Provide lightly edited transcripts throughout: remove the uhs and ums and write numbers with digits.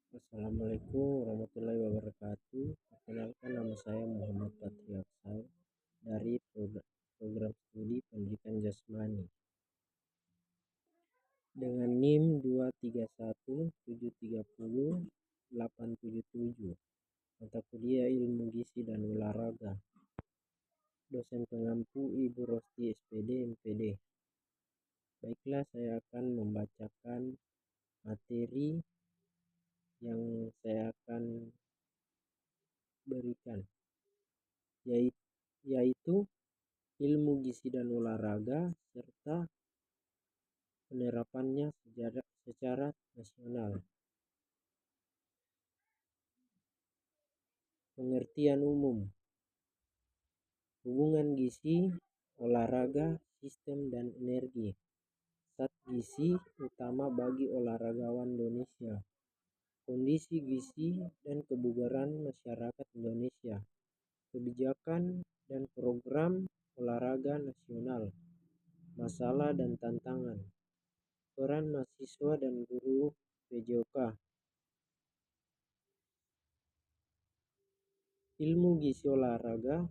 Assalamualaikum warahmatullahi wabarakatuh. Perkenalkan, nama saya Muhammad Patri Aksal dari program studi pendidikan jasmani dengan NIM 231730877, mata kuliah ilmu gizi dan olahraga. Dosen pengampu Ibu Rosti SPD MPD. Baiklah, saya akan membacakan materi yang saya akan berikan, yaitu ilmu gizi dan olahraga serta penerapannya secara nasional. Pengertian umum: hubungan gizi, olahraga, sistem dan energi. Zat gizi utama bagi olahragawan Indonesia. Kondisi gizi dan kebugaran masyarakat Indonesia. Kebijakan dan program olahraga nasional. Masalah dan tantangan. Peran mahasiswa dan guru PJOK. Ilmu gizi olahraga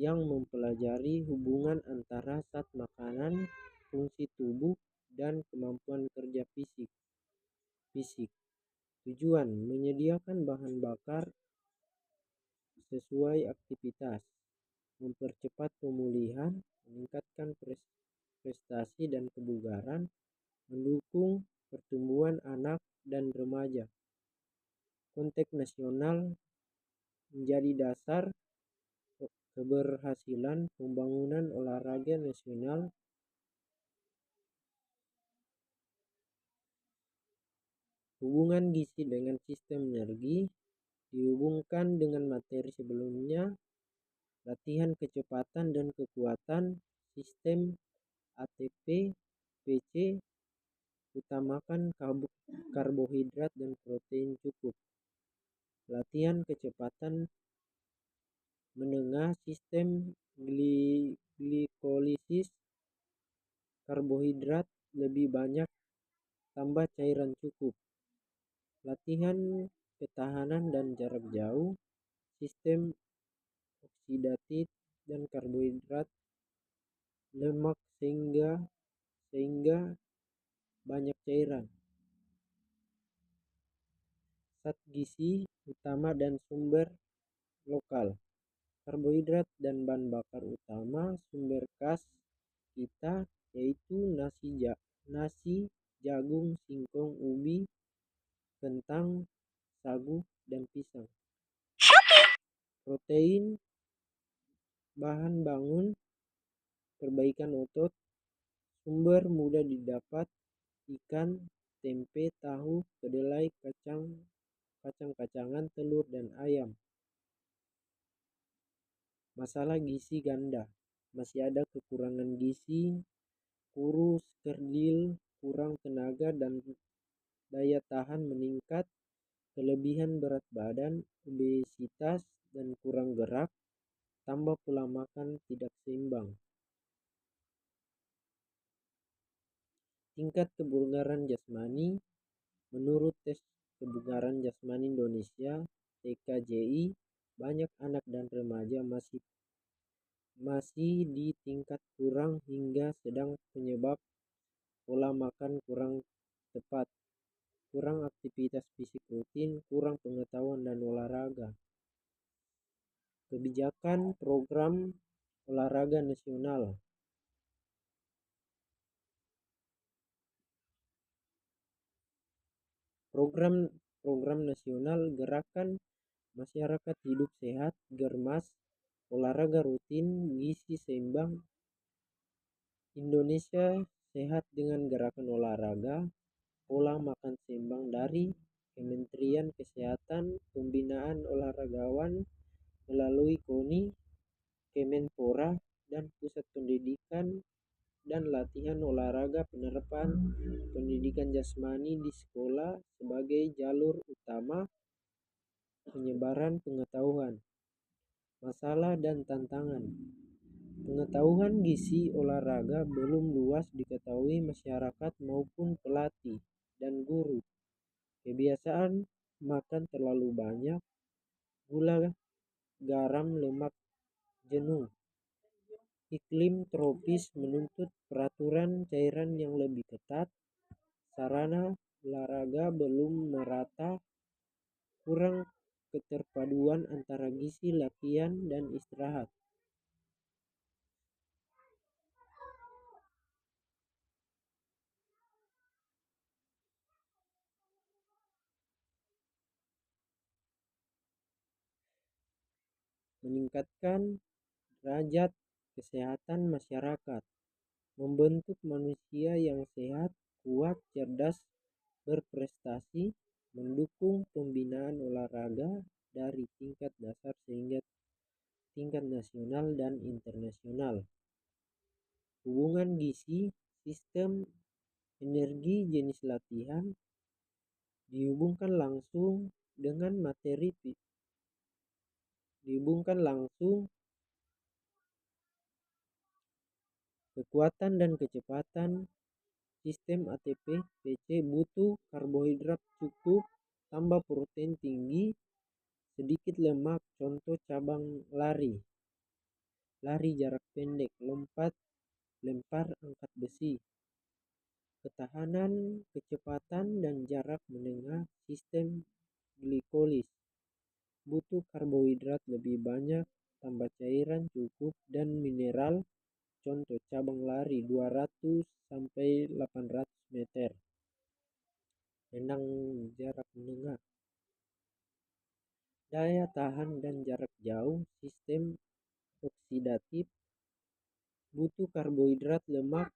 yang mempelajari hubungan antara zat makanan, fungsi tubuh, dan kemampuan kerja fisik. Tujuan: menyediakan bahan bakar sesuai aktivitas, mempercepat pemulihan, meningkatkan prestasi dan kebugaran, mendukung pertumbuhan anak dan remaja. Konteks nasional menjadi dasar keberhasilan pembangunan olahraga nasional. Hubungan gizi dengan sistem energi dihubungkan dengan materi sebelumnya. Latihan kecepatan dan kekuatan sistem ATP PC, utamakan karbohidrat dan protein cukup. Latihan kecepatan menengah sistem glikolisis, karbohidrat lebih banyak, tambah cairan cukup. Latihan ketahanan dan jarak jauh sistem oksidatif dan karbohidrat lemak sehingga banyak cairan. Zat gizi utama dan sumber lokal. Karbohidrat dan bahan bakar utama sumber khas kita yaitu nasi, jagung, singkong, ubi, kentang, sagu, dan pisang. Protein, bahan bangun, perbaikan otot, sumber mudah didapat, ikan, tempe, tahu, kedelai, kacang-kacangan, telur, dan ayam. Masalah gizi ganda: masih ada kekurangan gizi, kurus, kerdil, kurang tenaga dan daya tahan meningkat, kelebihan berat badan, obesitas, dan kurang gerak, tambah pola makan tidak seimbang. Tingkat kebugaran jasmani: menurut tes kebugaran jasmani Indonesia TKJI, banyak anak dan remaja masih di tingkat kurang hingga sedang penyebab pola makan kurang tepat, kurang aktivitas fisik rutin, kurang pengetahuan dan olahraga. Kebijakan program olahraga nasional. Program nasional gerakan masyarakat hidup sehat, Germas, olahraga rutin, gizi seimbang, Indonesia sehat dengan gerakan olahraga, pola makan seimbang dari Kementerian Kesehatan, pembinaan olahragawan melalui KONI, Kemenpora, dan Pusat Pendidikan dan Latihan Olahraga. Penerapan pendidikan jasmani di sekolah sebagai jalur utama penyebaran pengetahuan. Masalah dan tantangan: pengetahuan gizi olahraga belum luas diketahui masyarakat maupun pelatih dan guru. Kebiasaan makan terlalu banyak gula, garam, lemak jenuh. Iklim tropis menuntut peraturan cairan yang lebih ketat, sarana olahraga belum merata, kurang keterpaduan antara gizi latihan dan istirahat. Meningkatkan derajat kesehatan masyarakat, membentuk manusia yang sehat, kuat, cerdas, berprestasi, mendukung pembinaan olahraga dari tingkat dasar sehingga tingkat nasional dan internasional. Hubungan gizi, sistem energi, jenis latihan dihubungkan langsung dengan materi dihubungkan langsung kekuatan dan kecepatan. Sistem ATP PC butuh karbohidrat cukup, tambah protein tinggi, sedikit lemak. Contoh cabang lari, lari jarak pendek, lompat, lempar angkat besi. Ketahanan, kecepatan, dan jarak menengah. Sistem glikolis butuh karbohidrat lebih banyak, tambah cairan cukup, dan mineral. Contoh cabang lari 200 sampai 800 meter. Renang jarak menengah. Daya tahan dan jarak jauh. Sistem oksidatif butuh karbohidrat, lemak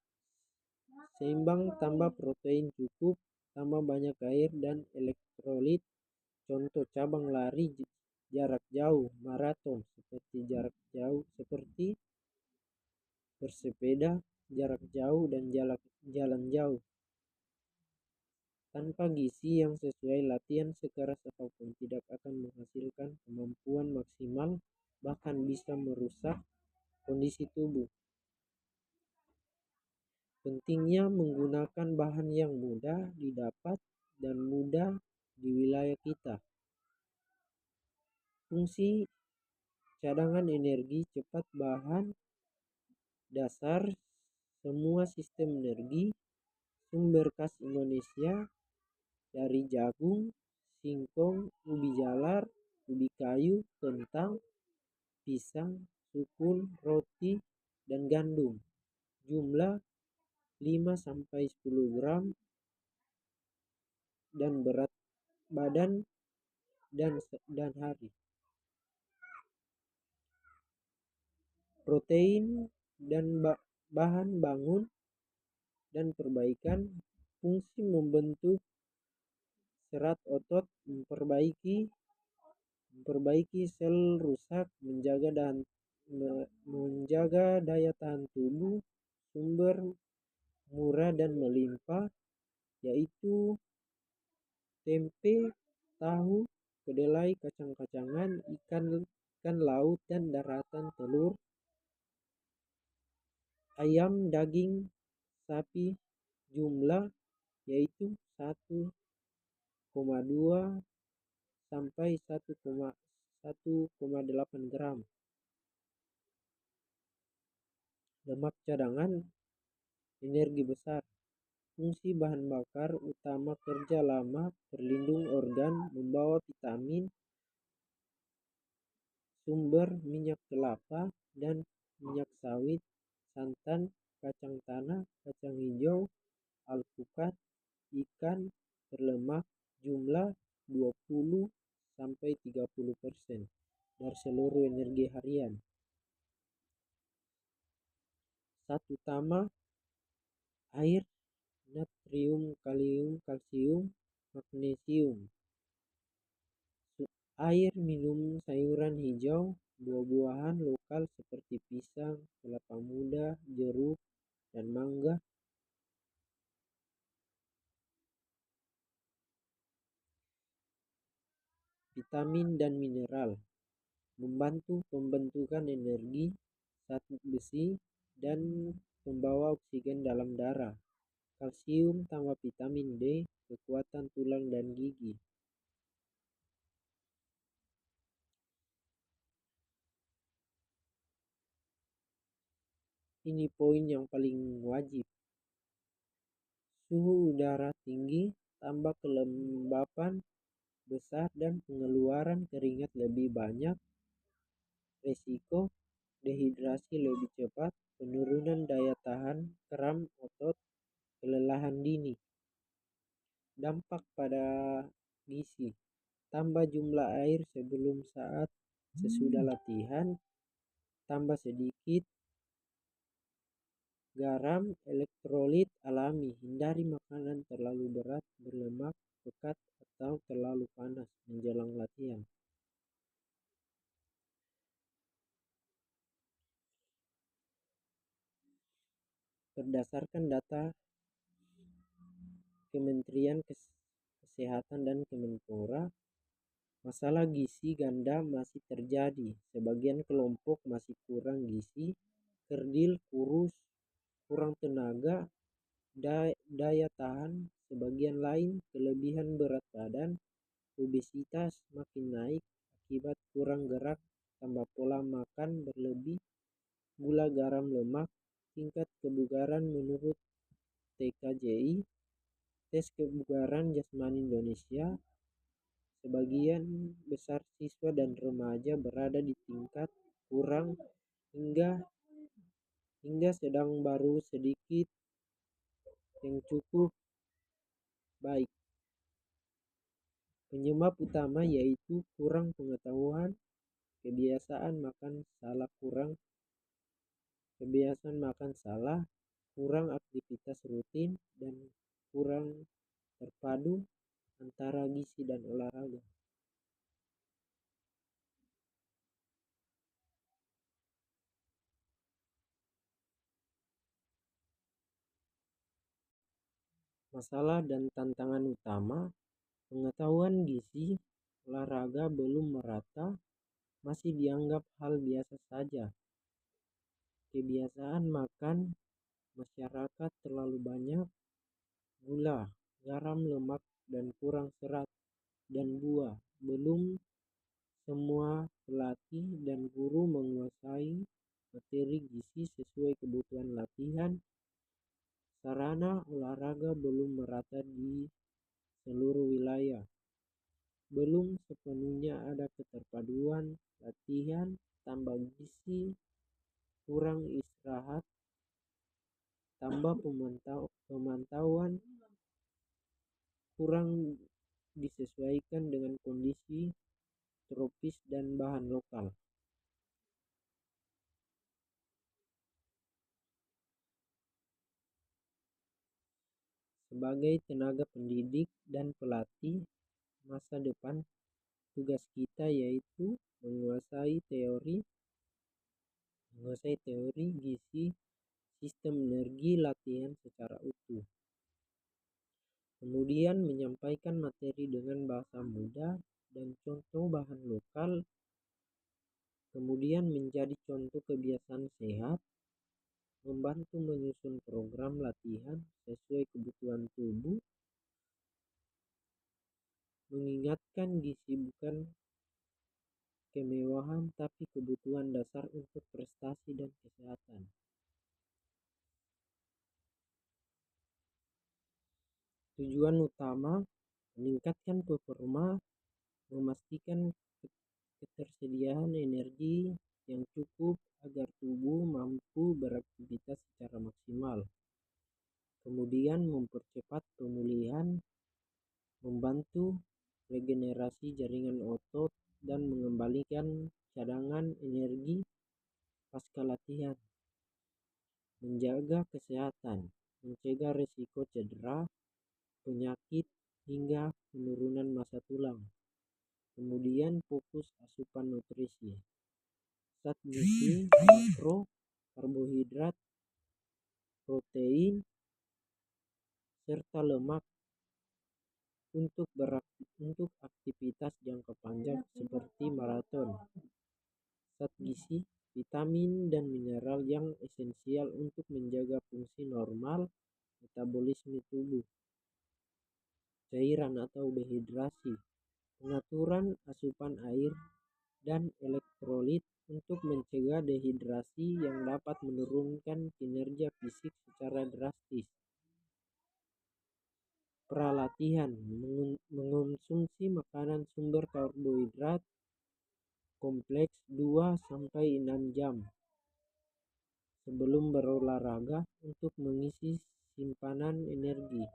seimbang, tambah protein cukup, tambah banyak air dan elektrolit. Contoh cabang lari jarak jauh, maraton, seperti jarak jauh seperti bersepeda, jarak jauh, dan jalan jauh. Tanpa gizi yang sesuai, latihan sekeras apapun tidak akan menghasilkan kemampuan maksimal, bahkan bisa merusak kondisi tubuh. Pentingnya menggunakan bahan yang mudah didapat dan mudah di wilayah kita. Fungsi cadangan energi cepat, bahan dasar semua sistem energi, sumber khas Indonesia dari jagung, singkong, ubi jalar, ubi kayu, kentang, pisang, sukun, roti, dan gandum. Jumlah 5-10 gram dan berat badan dan hari. Protein dan bahan bangun dan perbaikan. Fungsi membentuk serat otot, memperbaiki sel rusak, menjaga daya tahan tubuh. Sumber murah dan melimpah yaitu tempe, tahu, kedelai, kacang-kacangan, ikan laut dan daratan, telur, ayam, daging sapi. Jumlah yaitu 1,2 sampai 1,8 gram. Lemak cadangan energi besar. Fungsi bahan bakar utama kerja lama, perlindung organ, membawa vitamin. Sumber minyak kelapa dan minyak sawit, santan, kacang tanah, kacang hijau, alpukat, ikan berlemak. Jumlah 20-30% dari seluruh energi harian. Zat utama air, natrium, kalium, kalsium, magnesium. Air, minum sayuran hijau, buah-buahan lokal seperti pisang, kelapa muda, jeruk, dan mangga. Vitamin dan mineral membantu pembentukan energi, zat besi, dan pembawa oksigen dalam darah. Kalsium tambah vitamin D kekuatan tulang dan gigi. Ini poin yang paling wajib. Suhu udara tinggi, tambah kelembapan besar dan pengeluaran keringat lebih banyak, resiko dehidrasi lebih cepat, penurunan daya tahan, kram otot, kelelahan dini. Dampak pada gizi. Tambah jumlah air sebelum saat sesudah latihan, tambah sedikit garam, elektrolit alami, hindari makanan terlalu berat, berlemak, pekat, atau terlalu panas menjelang latihan. Berdasarkan data Kementerian Kesehatan dan Kemenpora, masalah gizi ganda masih terjadi. Sebagian kelompok masih kurang gizi, kerdil, kurus, kurang tenaga, daya tahan. Sebagian lain kelebihan berat badan, obesitas makin naik akibat kurang gerak, tambah pola makan berlebih, gula, garam, lemak. Tingkat kebugaran menurut TKJI, tes kebugaran jasmani Indonesia, sebagian besar siswa dan remaja berada di tingkat kurang hingga sedang, baru sedikit yang cukup baik. Penyebab utama yaitu kurang pengetahuan, kebiasaan makan salah, kurang aktivitas rutin, dan kurang terpadu antara gizi dan olahraga. Masalah dan tantangan utama, pengetahuan gizi olahraga belum merata, masih dianggap hal biasa saja. Kebiasaan makan masyarakat terlalu banyak gula, garam, lemak, dan kurang serat dan buah. Belum semua pelatih dan guru menguasai materi gizi sesuai kebutuhan latihan. Sarana olahraga belum merata di seluruh wilayah. Belum sepenuhnya ada keterpaduan latihan, tambah gizi, kurang istirahat, tambah pemantauan kurang disesuaikan dengan kondisi tropis dan bahan lokal. Sebagai tenaga pendidik dan pelatih masa depan, tugas kita yaitu menguasai teori gizi, sistem energi, latihan secara utuh. Kemudian menyampaikan materi dengan bahasa mudah dan contoh bahan lokal. Kemudian menjadi contoh kebiasaan sehat, membantu menyusun program latihan sesuai kebutuhan tubuh, mengingatkan gizi bukan kemewahan tapi kebutuhan dasar untuk prestasi dan kesehatan. Tujuan utama meningkatkan performa, memastikan ketersediaan energi yang cukup agar tubuh mampu beraktivitas secara maksimal. Kemudian mempercepat pemulihan, membantu regenerasi jaringan otot, dan mengembalikan cadangan energi pasca latihan. Menjaga kesehatan, mencegah risiko cedera, penyakit, hingga penurunan massa tulang. Kemudian fokus asupan nutrisi, zat gizi, makro, karbohidrat, protein, serta lemak untuk aktivitas jangka panjang seperti maraton. Zat gizi, vitamin, dan mineral yang esensial untuk menjaga fungsi normal metabolisme tubuh. cairan atau dehidrasi, pengaturan asupan air dan elektrolit untuk mencegah dehidrasi yang dapat menurunkan kinerja fisik secara drastis. Pralatihan mengonsumsi makanan sumber karbohidrat kompleks 2-6 jam sebelum berolahraga untuk mengisi simpanan energi.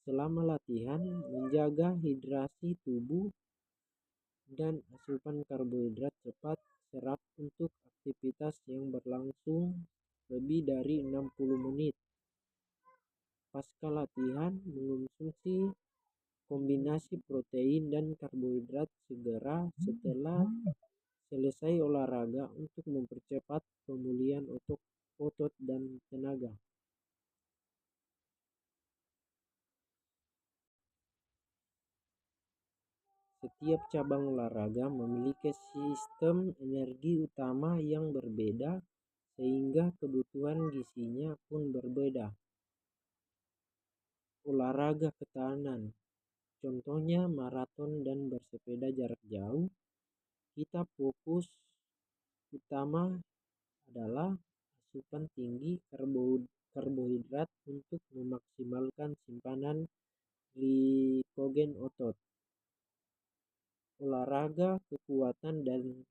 Selama latihan, menjaga hidrasi tubuh dan asupan karbohidrat cepat serap untuk aktivitas yang berlangsung lebih dari 60 menit. Pasca latihan, mengonsumsi kombinasi protein dan karbohidrat segera setelah selesai olahraga untuk mempercepat pemulihan otot dan tenaga. Setiap cabang olahraga memiliki sistem energi utama yang berbeda, sehingga kebutuhan gizinya pun berbeda. Olahraga ketahanan, contohnya maraton dan bersepeda jarak jauh, kita fokus utama adalah asupan tinggi karbohidrat untuk memaksimalkan simpanan glikogen otot. Olahraga kekuatan dan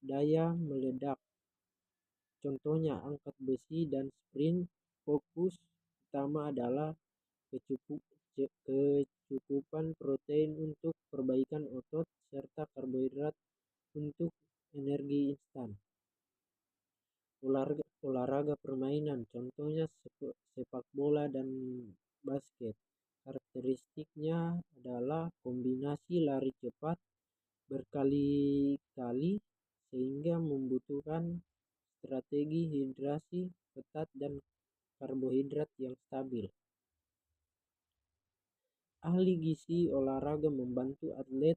daya meledak, contohnya angkat besi dan sprint, fokus utama adalah kecukupan protein untuk perbaikan otot serta karbohidrat untuk energi instan. Olahraga permainan, contohnya sepak bola dan basket. Karakteristiknya adalah kombinasi lari cepat berkali-kali sehingga membutuhkan strategi hidrasi ketat dan karbohidrat yang stabil. Ahli gizi olahraga membantu atlet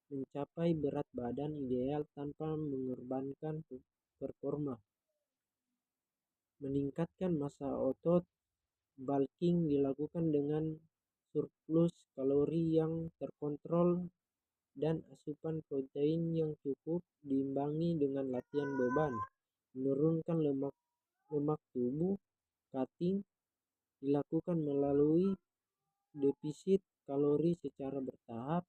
mencapai berat badan ideal tanpa mengorbankan performa. Meningkatkan massa otot, bulking dilakukan dengan surplus kalori yang terkontrol dan asupan protein yang cukup diimbangi dengan latihan beban. Menurunkan lemak tubuh, cutting, dilakukan melalui defisit kalori secara bertahap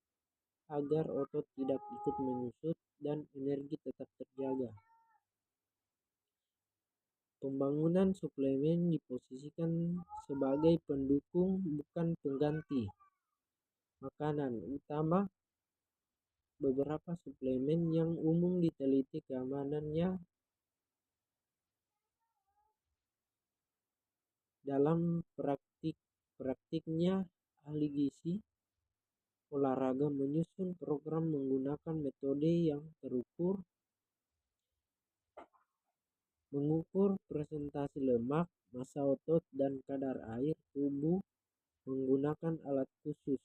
agar otot tidak ikut menyusut dan energi tetap terjaga. Pembangunan suplemen diposisikan sebagai pendukung bukan pengganti makanan utama. Beberapa suplemen yang umum diteliti keamanannya. Dalam praktiknya, ahli gizi olahraga menyusun program menggunakan metode yang terukur, mengukur presentasi lemak, massa otot, dan kadar air tubuh menggunakan alat khusus.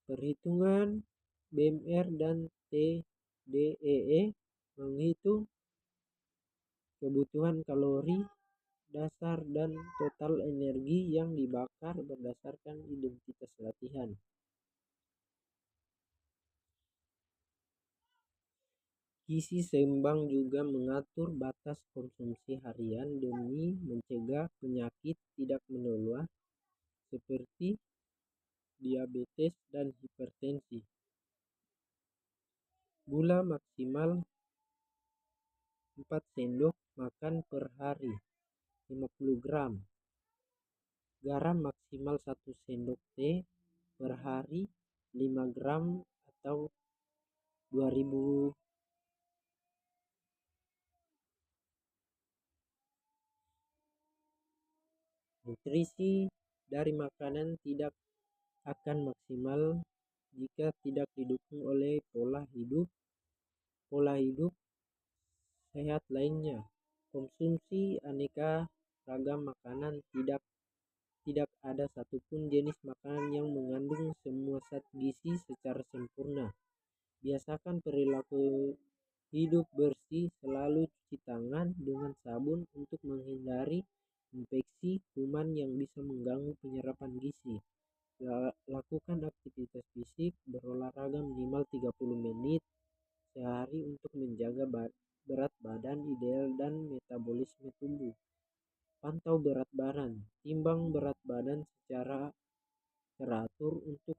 Perhitungan BMR dan TDEE menghitung kebutuhan kalori dasar dan total energi yang dibakar berdasarkan intensitas latihan. Gizi seimbang juga mengatur batas konsumsi harian demi mencegah penyakit tidak menular seperti diabetes dan hipertensi. Gula maksimal 4 sendok makan per hari 50 gram. Garam maksimal 1 sendok teh per hari 5 gram atau 2000. Nutrisi dari makanan tidak akan maksimal jika tidak didukung oleh pola hidup sehat lainnya. Konsumsi aneka ragam makanan, tidak ada satupun jenis makanan yang mengandung semua zat gizi secara sempurna. Biasakan perilaku hidup bersih, selalu cuci tangan dengan sabun untuk menghindari infeksi, kuman yang bisa mengganggu penyerapan gizi. Lakukan aktivitas fisik, berolahraga minimal 30 menit sehari untuk menjaga berat badan ideal dan metabolisme tubuh. Pantau berat badan, timbang berat badan secara teratur untuk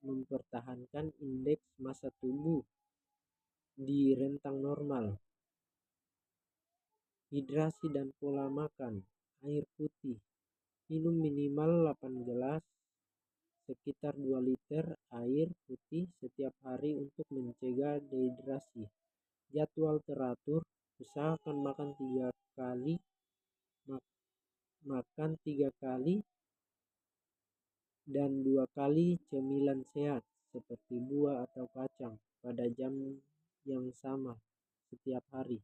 mempertahankan indeks massa tubuh di rentang normal. Hidrasi dan pola makan. Air putih, minum minimal 8 gelas, sekitar 2 liter air putih setiap hari untuk mencegah dehidrasi. Jadwal teratur, usahakan makan 3 kali dan 2 kali cemilan sehat seperti buah atau kacang pada jam yang sama setiap hari.